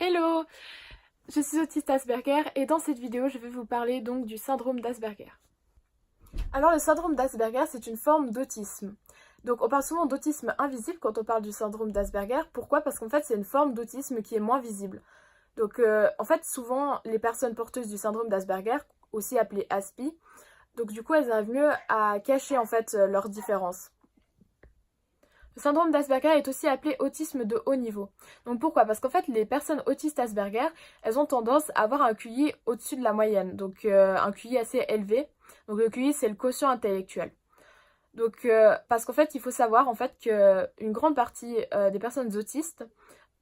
Hello, je suis autiste Asperger et dans cette vidéo je vais vous parler donc du syndrome d'Asperger. Alors le syndrome d'Asperger c'est une forme d'autisme. Donc on parle souvent d'autisme invisible quand on parle du syndrome d'Asperger. Pourquoi? Parce qu'en fait c'est une forme d'autisme qui est moins visible. Donc en fait souvent les personnes porteuses du syndrome d'Asperger, aussi appelées ASPI, donc du coup elles arrivent mieux à cacher en fait leurs différences. Le syndrome d'Asperger est aussi appelé autisme de haut niveau. Donc pourquoi? Parce qu'en fait les personnes autistes Asperger, elles ont tendance à avoir un QI au-dessus de la moyenne, donc un QI assez élevé. Donc le QI c'est le quotient intellectuel. Donc parce qu'en fait il faut savoir en fait qu'une grande partie des personnes autistes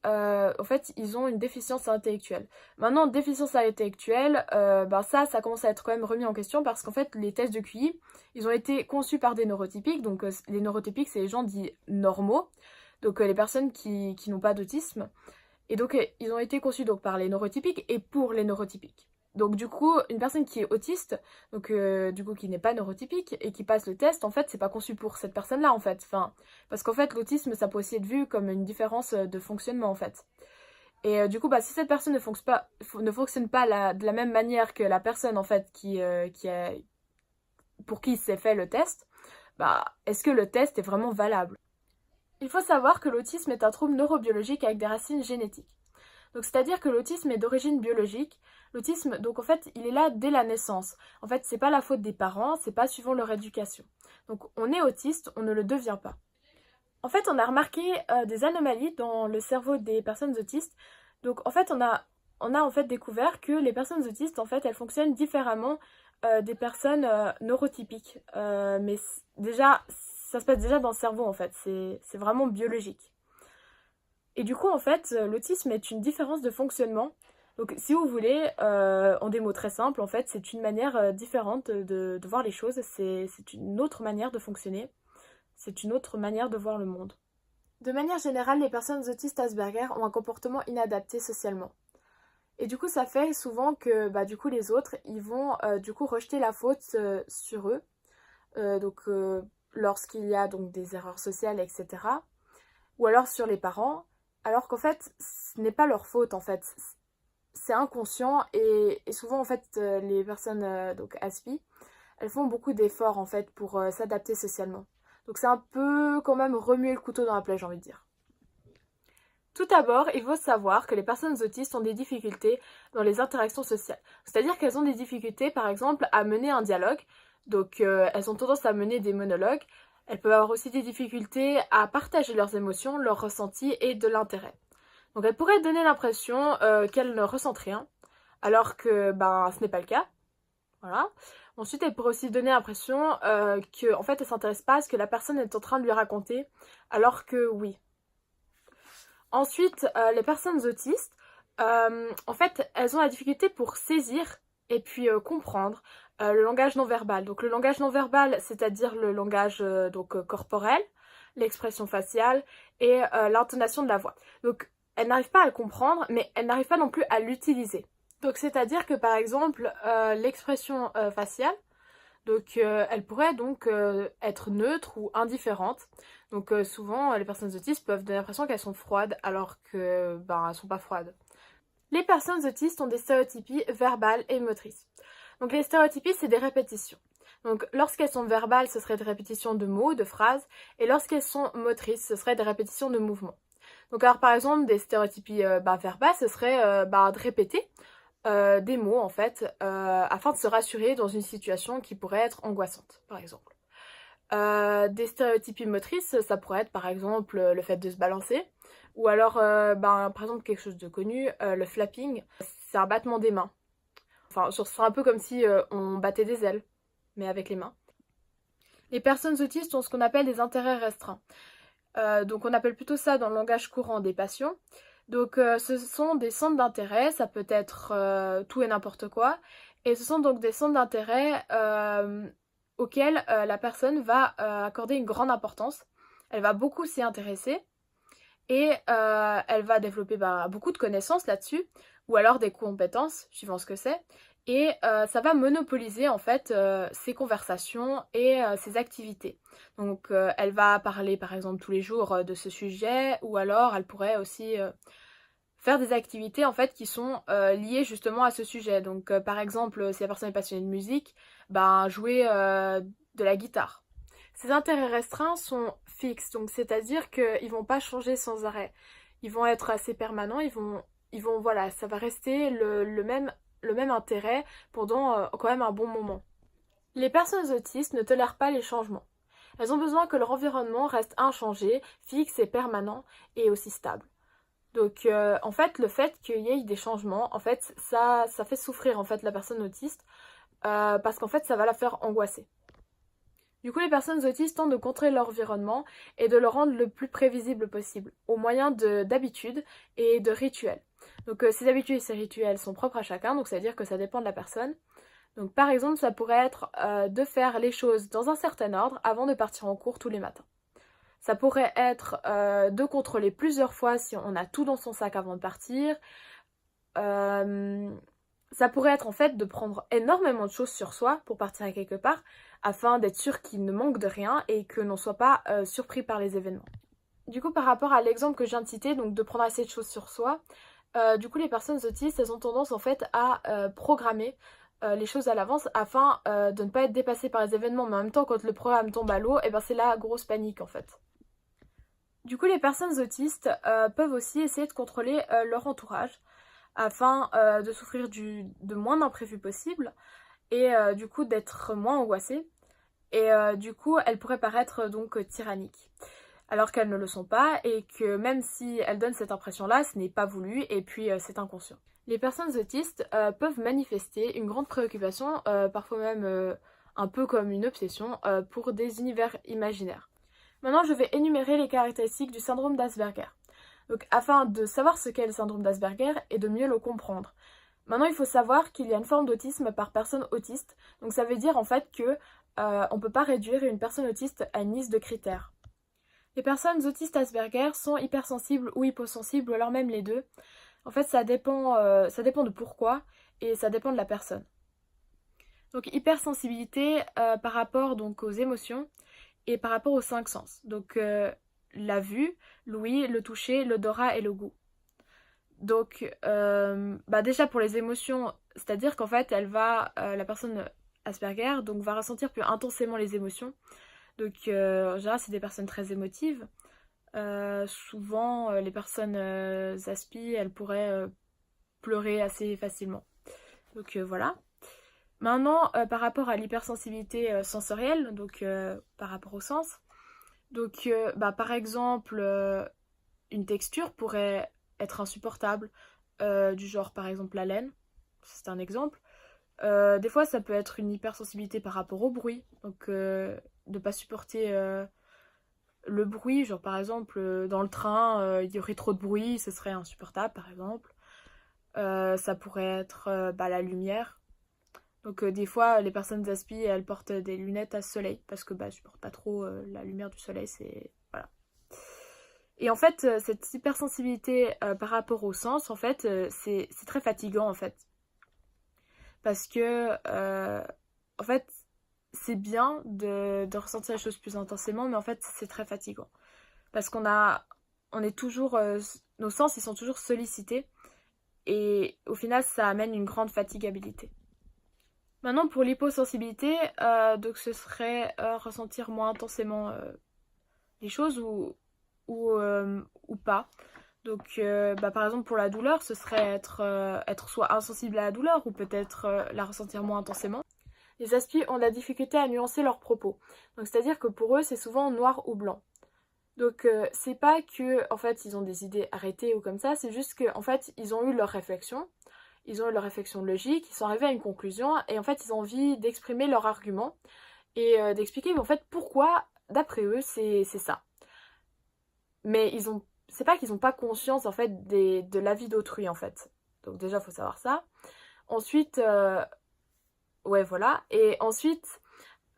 en fait, ils ont une déficience intellectuelle. Maintenant, déficience intellectuelle, ça commence à être quand même remis en question parce qu'en fait, les tests de QI, ils ont été conçus par des neurotypiques. Donc, les neurotypiques, c'est les gens dits normaux, donc les personnes qui n'ont pas d'autisme. Et donc, ils ont été conçus donc, par les neurotypiques et pour les neurotypiques. Donc du coup, une personne qui est autiste, donc du coup qui n'est pas neurotypique et qui passe le test, en fait, c'est pas conçu pour cette personne-là en fait. Enfin, parce qu'en fait, l'autisme, ça peut aussi être vu comme une différence de fonctionnement en fait. Et du coup, si cette personne ne fonctionne pas de la même manière que la personne en fait pour qui s'est fait le test, est-ce que le test est vraiment valable? Il faut savoir que l'autisme est un trouble neurobiologique avec des racines génétiques. Donc c'est-à-dire que l'autisme est d'origine biologique. L'autisme, donc en fait, il est là dès la naissance. En fait, c'est pas la faute des parents, c'est pas suivant leur éducation. Donc on est autiste, on ne le devient pas. En fait, on a remarqué des anomalies dans le cerveau des personnes autistes. Donc en fait, on a en fait découvert que les personnes autistes, en fait, elles fonctionnent différemment des personnes neurotypiques. Mais déjà, ça se passe déjà dans le cerveau, en fait. C'est vraiment biologique. Et du coup, en fait, l'autisme est une différence de fonctionnement. Donc, si vous voulez, en des mots très simples, en fait, c'est une manière différente de voir les choses. C'est une autre manière de fonctionner. C'est une autre manière de voir le monde. De manière générale, les personnes autistes Asperger ont un comportement inadapté socialement. Et du coup, ça fait souvent que du coup, les autres, ils vont du coup rejeter la faute sur eux. Lorsqu'il y a donc des erreurs sociales, etc. Ou alors sur les parents. Alors qu'en fait, ce n'est pas leur faute en fait. C'est inconscient et souvent en fait les personnes donc ASPI, elles font beaucoup d'efforts en fait pour s'adapter socialement. Donc c'est un peu quand même remuer le couteau dans la plaie, j'ai envie de dire. Tout d'abord, il faut savoir que les personnes autistes ont des difficultés dans les interactions sociales. C'est-à-dire qu'elles ont des difficultés, par exemple, à mener un dialogue. Donc, elles ont tendance à mener des monologues. Elles peuvent avoir aussi des difficultés à partager leurs émotions, leurs ressentis et de l'intérêt. Donc, elles pourraient donner l'impression qu'elles ne ressentent rien, alors que ce n'est pas le cas. Voilà. Ensuite, elles pourraient aussi donner l'impression qu'en fait, elles ne s'intéressent pas à ce que la personne est en train de lui raconter, alors que oui. Ensuite, les personnes autistes, en fait, elles ont la difficulté pour saisir et puis comprendre le langage non verbal. Donc le langage non verbal, c'est-à-dire le langage corporel, l'expression faciale et l'intonation de la voix. Donc elles n'arrivent pas à le comprendre, mais elles n'arrivent pas non plus à l'utiliser. Donc c'est-à-dire que par exemple, l'expression faciale, donc elle pourrait donc être neutre ou indifférente. Donc souvent les personnes autistes peuvent donner l'impression qu'elles sont froides alors que elles sont pas froides. Les personnes autistes ont des stéréotypies verbales et motrices. Donc les stéréotypies c'est des répétitions. Donc lorsqu'elles sont verbales ce serait des répétitions de mots, de phrases, et lorsqu'elles sont motrices ce serait des répétitions de mouvements. Donc alors par exemple des stéréotypies verbales ce serait de répéter des mots en fait afin de se rassurer dans une situation qui pourrait être angoissante par exemple. Des stéréotypies motrices ça pourrait être par exemple le fait de se balancer ou alors par exemple quelque chose de connu, le flapping, c'est un battement des mains. Enfin c'est un peu comme si on battait des ailes mais avec les mains. Les personnes autistes ont ce qu'on appelle des intérêts restreints. Donc on appelle plutôt ça dans le langage courant des passions. Donc ce sont des centres d'intérêt, ça peut être tout et n'importe quoi. Et ce sont donc des centres d'intérêt auxquels la personne va accorder une grande importance. Elle va beaucoup s'y intéresser et elle va développer beaucoup de connaissances là-dessus ou alors des compétences, suivant ce que c'est. Et ça va monopoliser en fait ses conversations et ses activités. Donc elle va parler par exemple tous les jours de ce sujet ou alors elle pourrait aussi faire des activités en fait qui sont liées justement à ce sujet. Donc par exemple, si la personne est passionnée de musique, ben jouer de la guitare. Ces intérêts restreints sont fixes, donc c'est-à-dire qu'ils vont pas changer sans arrêt. Ils vont être assez permanents, voilà, ça va rester le même intérêt pendant quand même un bon moment. Les personnes autistes ne tolèrent pas les changements. Elles ont besoin que leur environnement reste inchangé, fixe et permanent et aussi stable. Donc en fait, le fait qu'il y ait des changements, en fait, ça fait souffrir en fait la personne autiste parce qu'en fait, ça va la faire angoisser. Du coup, les personnes autistes tentent de contrôler leur environnement et de le rendre le plus prévisible possible, au moyen d'habitudes et de rituels. Donc ces habitudes et ces rituels sont propres à chacun, donc ça veut dire que ça dépend de la personne. Donc par exemple, ça pourrait être de faire les choses dans un certain ordre avant de partir en cours tous les matins. Ça pourrait être de contrôler plusieurs fois si on a tout dans son sac avant de partir. Ça pourrait être en fait de prendre énormément de choses sur soi pour partir à quelque part afin d'être sûr qu'il ne manque de rien et que l'on ne soit pas surpris par les événements. Du coup, par rapport à l'exemple que je viens de citer, donc de prendre assez de choses sur soi, du coup les personnes autistes, elles ont tendance en fait à programmer les choses à l'avance afin de ne pas être dépassées par les événements, mais en même temps quand le programme tombe à l'eau, et ben c'est la grosse panique en fait. Du coup les personnes autistes peuvent aussi essayer de contrôler leur entourage afin de souffrir de moins d'imprévus possible et du coup d'être moins angoissées et du coup elles pourraient paraître donc tyranniques alors qu'elles ne le sont pas et que même si elles donnent cette impression-là, ce n'est pas voulu et puis c'est inconscient. Les personnes autistes peuvent manifester une grande préoccupation, parfois même un peu comme une obsession, pour des univers imaginaires. Maintenant, je vais énumérer les caractéristiques du syndrome d'Asperger. Donc, afin de savoir ce qu'est le syndrome d'Asperger et de mieux le comprendre. Maintenant, il faut savoir qu'il y a une forme d'autisme par personne autiste. Donc, ça veut dire en fait que on ne peut pas réduire une personne autiste à une liste de critères. Les personnes autistes Asperger sont hypersensibles ou hyposensibles, ou alors même les deux. En fait, ça dépend de pourquoi et ça dépend de la personne. Donc, hypersensibilité par rapport donc, aux émotions et par rapport aux 5 sens. Donc, la vue, l'ouïe, le toucher, l'odorat et le goût. Donc, déjà pour les émotions, c'est-à-dire qu'en fait, la personne Asperger donc, va ressentir plus intensément les émotions. Donc, en général, c'est des personnes très émotives. Souvent, les personnes aspi, elles pourraient pleurer assez facilement. Donc, voilà. Maintenant, par rapport à l'hypersensibilité sensorielle, donc par rapport au sens, donc par exemple, une texture pourrait être insupportable, du genre par exemple la laine, c'est un exemple. Des fois, ça peut être une hypersensibilité par rapport au bruit, donc de pas supporter le bruit, genre par exemple dans le train, il y aurait trop de bruit, ce serait insupportable par exemple. Ça pourrait être la lumière. Donc des fois, les personnes aspi, elles portent des lunettes à soleil parce que je supporte pas trop la lumière du soleil, c'est voilà. Et en fait, cette hypersensibilité par rapport au sens, en fait, c'est très fatigant en fait, parce que en fait, c'est bien de ressentir les choses plus intensément, mais en fait, c'est très fatigant parce on est toujours, nos sens, ils sont toujours sollicités et au final, ça amène une grande fatigabilité. Maintenant, pour l'hyposensibilité, donc ce serait ressentir moins intensément les choses ou pas. Donc, par exemple, pour la douleur, ce serait être soit insensible à la douleur ou peut-être la ressentir moins intensément. Les aspis ont de la difficulté à nuancer leurs propos. Donc, c'est-à-dire que pour eux, c'est souvent noir ou blanc. Donc, c'est pas que, en fait, ils ont des idées arrêtées ou comme ça, c'est juste qu'en fait, ils ont eu leur réflexion. Ils ont eu leur réflexion logique, ils sont arrivés à une conclusion et en fait ils ont envie d'exprimer leur argument et d'expliquer en fait pourquoi d'après eux c'est ça. Mais c'est pas qu'ils n'ont pas conscience en fait de l'avis d'autrui en fait. Donc déjà faut savoir ça. Ensuite, ouais voilà. Et ensuite,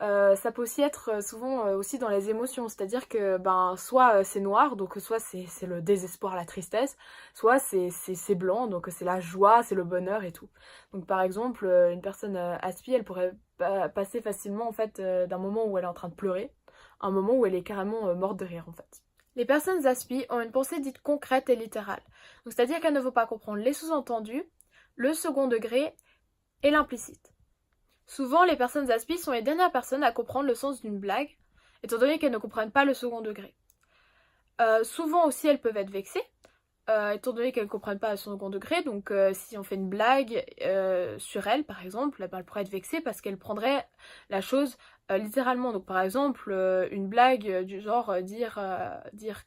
ça peut aussi être souvent aussi dans les émotions, c'est-à-dire que soit c'est noir, donc soit c'est le désespoir, la tristesse, soit c'est blanc, donc c'est la joie, c'est le bonheur et tout. Donc par exemple, une personne aspi, elle pourrait passer facilement en fait d'un moment où elle est en train de pleurer à un moment où elle est carrément morte de rire en fait. Les personnes aspi ont une pensée dite concrète et littérale. Donc c'est-à-dire qu'elles ne vont pas comprendre les sous-entendus, le second degré et l'implicite. Souvent, les personnes aspi sont les dernières personnes à comprendre le sens d'une blague, étant donné qu'elles ne comprennent pas le second degré. Souvent aussi, elles peuvent être vexées, étant donné qu'elles ne comprennent pas le second degré. Donc si on fait une blague sur elles, par exemple, elle pourrait être vexée parce qu'elle prendrait la chose littéralement. Donc par exemple, une blague du genre dire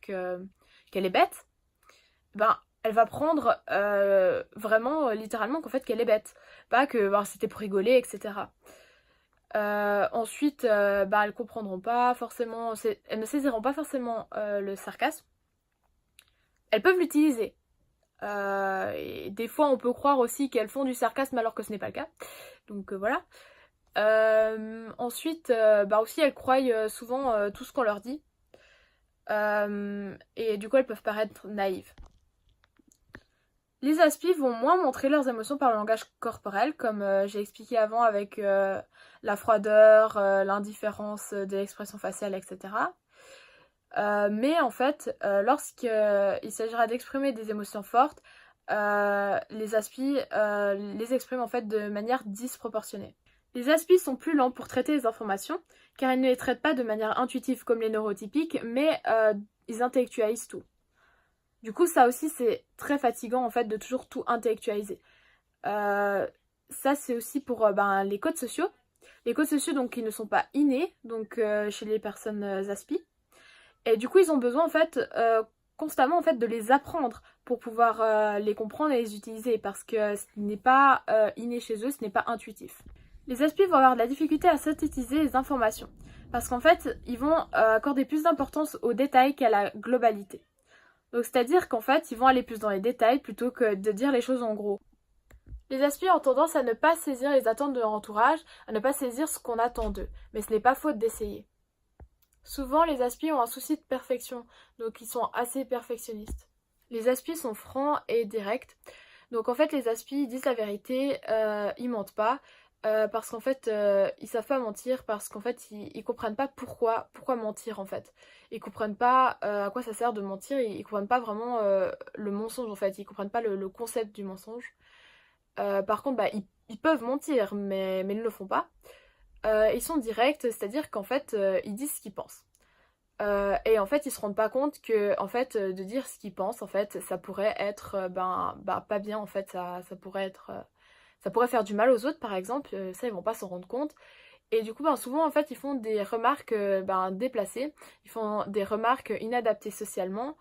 qu'elle est bête, ben elle va prendre vraiment littéralement qu'en fait qu'elle est bête, pas que c'était pour rigoler, etc. Ensuite, elles comprendront pas forcément, elles ne saisiront pas forcément le sarcasme. Elles peuvent l'utiliser. Et des fois, on peut croire aussi qu'elles font du sarcasme alors que ce n'est pas le cas. Donc voilà. Ensuite, aussi, elles croient souvent tout ce qu'on leur dit. Et du coup, elles peuvent paraître naïves. Les aspi vont moins montrer leurs émotions par le langage corporel, comme j'ai expliqué avant avec la froideur, l'indifférence de l'expression faciale, etc. Mais en fait, lorsqu'il s'agira d'exprimer des émotions fortes, les aspi les expriment en fait de manière disproportionnée. Les aspi sont plus lents pour traiter les informations, car ils ne les traitent pas de manière intuitive comme les neurotypiques, mais ils intellectualisent tout. Du coup, ça aussi, c'est très fatigant en fait de toujours tout intellectualiser. Ça, c'est aussi pour les codes sociaux. Les codes sociaux, donc, qui ne sont pas innés, donc chez les personnes aspi. Et du coup, ils ont besoin en fait constamment en fait de les apprendre pour pouvoir les comprendre et les utiliser, parce que ce n'est pas inné chez eux, ce n'est pas intuitif. Les aspi vont avoir de la difficulté à synthétiser les informations, parce qu'en fait, ils vont accorder plus d'importance aux détails qu'à la globalité. Donc c'est-à-dire qu'en fait, ils vont aller plus dans les détails plutôt que de dire les choses en gros. Les aspi ont tendance à ne pas saisir les attentes de leur entourage, à ne pas saisir ce qu'on attend d'eux, mais ce n'est pas faute d'essayer. Souvent, les aspi ont un souci de perfection, donc ils sont assez perfectionnistes. Les aspi sont francs et directs, donc en fait les aspi disent la vérité, ils mentent pas, parce qu'en fait ils savent pas mentir, parce qu'en fait ils comprennent pas pourquoi mentir en fait. Ils comprennent pas à quoi ça sert de mentir, ils comprennent pas vraiment le mensonge en fait, ils comprennent pas le concept du mensonge. Par contre ils peuvent mentir mais ils ne le font pas. Ils sont directs, c'est-à-dire qu'en fait ils disent ce qu'ils pensent. Et en fait ils se rendent pas compte que en fait de dire ce qu'ils pensent en fait ça pourrait être pas bien en fait, ça pourrait être ça pourrait faire du mal aux autres par exemple, ça ils vont pas s'en rendre compte. Et du coup souvent en fait ils font des remarques déplacées, ils font des remarques inadaptées socialement,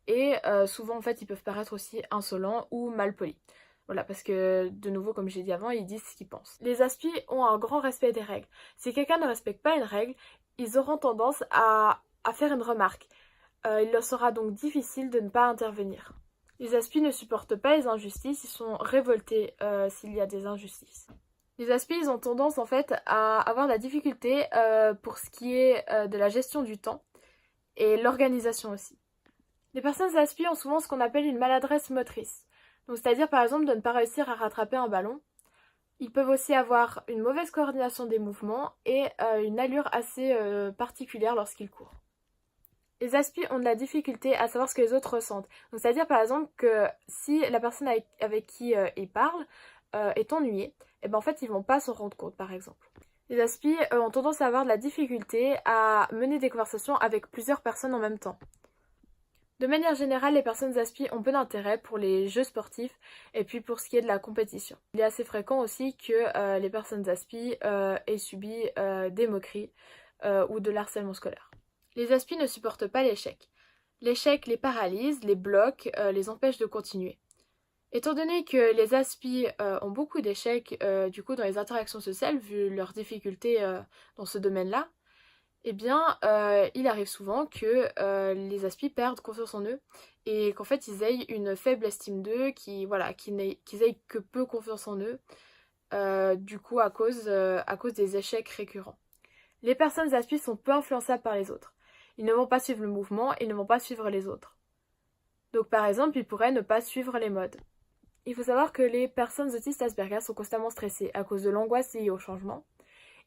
et souvent en fait ils peuvent paraître aussi insolents ou malpolis. Voilà, parce que, de nouveau, comme j'ai dit avant, ils disent ce qu'ils pensent. Les aspi ont un grand respect des règles. Si quelqu'un ne respecte pas une règle, ils auront tendance à faire une remarque. Il leur sera donc difficile de ne pas intervenir. Les aspi ne supportent pas les injustices, ils sont révoltés s'il y a des injustices. Les aspi, ils ont tendance en fait à avoir de la difficulté pour ce qui est de la gestion du temps et l'organisation aussi. Les personnes aspi ont souvent ce qu'on appelle une maladresse motrice. Donc c'est-à-dire par exemple de ne pas réussir à rattraper un ballon. Ils peuvent aussi avoir une mauvaise coordination des mouvements et une allure assez particulière lorsqu'ils courent. Les aspi ont de la difficulté à savoir ce que les autres ressentent. Donc c'est-à-dire par exemple que si la personne avec qui ils parlent est ennuyée, et en fait ils vont pas s'en rendre compte par exemple. Les aspi ont tendance à avoir de la difficulté à mener des conversations avec plusieurs personnes en même temps. De manière générale, les personnes aspi ont peu d'intérêt pour les jeux sportifs et puis pour ce qui est de la compétition. Il est assez fréquent aussi que les personnes aspi aient subi des moqueries ou de l'harcèlement scolaire. Les aspi ne supportent pas l'échec. L'échec les paralyse, les bloque, les empêche de continuer. Étant donné que les aspi ont beaucoup d'échecs du coup dans les interactions sociales, vu leurs difficultés dans ce domaine-là, eh bien, il arrive souvent que les aspi perdent confiance en eux et qu'en fait ils aient une faible estime d'eux, qu'ils aient que peu confiance en eux, du coup à cause des échecs récurrents. Les personnes aspi sont peu influençables par les autres. Ils ne vont pas suivre le mouvement, ils ne vont pas suivre les autres. Donc par exemple, ils pourraient ne pas suivre les modes. Il faut savoir que les personnes autistes Asperger sont constamment stressées à cause de l'angoisse liée au changement.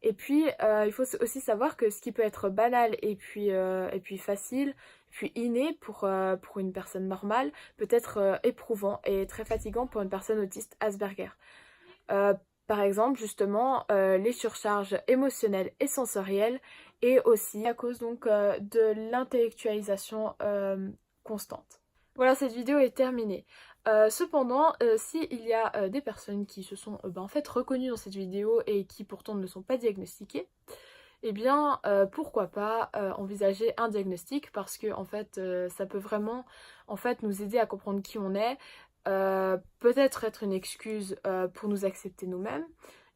Et puis il faut aussi savoir que ce qui peut être banal et puis facile, puis inné pour une personne normale, peut être éprouvant et très fatigant pour une personne autiste Asperger. Euh, Par exemple, justement, les surcharges émotionnelles et sensorielles, et aussi à cause donc de l'intellectualisation constante. Voilà, cette vidéo est terminée. Cependant, s'il y a des personnes qui se sont en fait reconnues dans cette vidéo et qui pourtant ne sont pas diagnostiquées, eh bien pourquoi pas envisager un diagnostic, parce que en fait ça peut vraiment en fait nous aider à comprendre qui on est, peut-être être une excuse pour nous accepter nous-mêmes,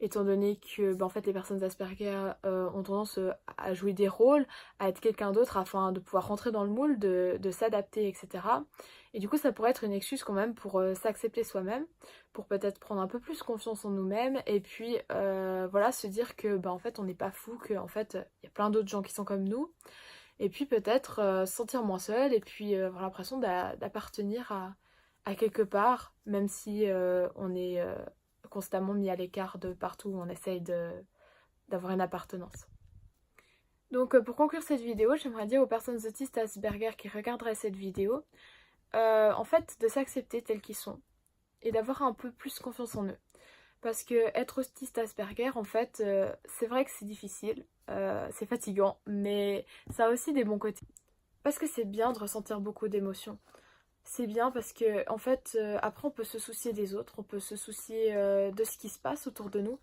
étant donné que en fait les personnes Asperger ont tendance à jouer des rôles, à être quelqu'un d'autre afin de pouvoir rentrer dans le moule, de s'adapter, etc. Et du coup ça pourrait être une excuse quand même pour s'accepter soi-même, pour peut-être prendre un peu plus confiance en nous-mêmes, et puis voilà, se dire que en fait on n'est pas fou, que en fait il y a plein d'autres gens qui sont comme nous, et puis peut-être se sentir moins seul, et puis avoir l'impression d'appartenir à quelque part, même si on est constamment mis à l'écart de partout où on essaye d'avoir une appartenance. Donc pour conclure cette vidéo, j'aimerais dire aux personnes autistes Asperger qui regarderaient cette vidéo, en fait de s'accepter tels qu'ils sont et d'avoir un peu plus confiance en eux. Parce que être autiste Asperger, en fait, c'est vrai que c'est difficile, c'est fatigant, mais ça a aussi des bons côtés. Parce que c'est bien de ressentir beaucoup d'émotions. C'est bien parce que, en fait, après on peut se soucier des autres, on peut se soucier de ce qui se passe autour de nous,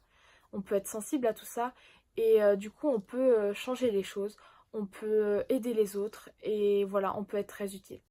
on peut être sensible à tout ça, et du coup on peut changer les choses, on peut aider les autres, et voilà, on peut être très utile.